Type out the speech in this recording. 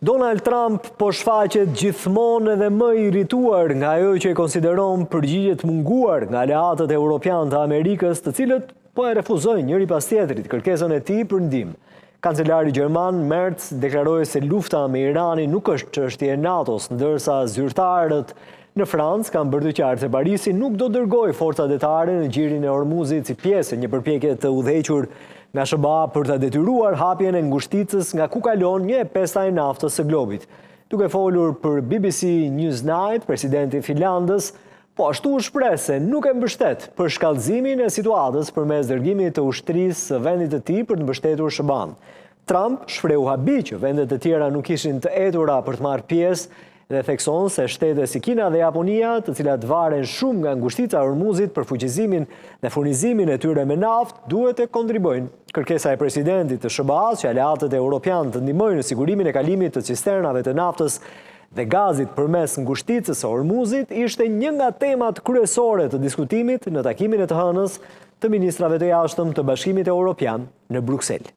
Donald Trump po shfaqet gjithmonë edhe më i irrituar nga ajo që e konsideron përgjigjet munguar nga aleatët evropianë të Amerikës, të cilët po e refuzojnë njëri pas tjetrit kërkesën e tij për ndihmë. Kancelari gjerman Merz deklaroi se lufta me Iranin nuk është çështje e NATO-s, ndërsa zyrtarët në Francë kanë bërë të qartë se Parisi nuk do dërgojë forca detare në gjirin e Hormuzit si pjesë e një përpjekje të udhëhequr nga SBA për të detyruar hapjen e ngushticës nga ku kalon një e pesta e naftës së globit. Duke folur për BBC Newsnight, presidenti i Finlandës po ashtu u shpreh se nuk e mbështet për shkallëzimin e situatës përmes dërgimit të ushtrisë së vendit të tij për të mbështetur SBA-n. Trump shprehu habi që vendet e tjera nuk ishin të etura për të marrë pjesë dhe thekson se shtete si Kina dhe Japonia, të cilat varen shumë nga ngushtica e Hormuzit për fuqizimin dhe furnizimin e tyre me naftë, duhet të kontribuojnë. Kërkesa e presidentit të SBA-s që aleatët evropianë të ndihmojnë në sigurimin e kalimit të cisternave të naftës dhe gazit përmes ngushticës së Hormuzit ishte një nga temat kryesore të diskutimit në takimin e të hënës të ministrave të jashtëm të Bashkimit Evropian në Bruksel.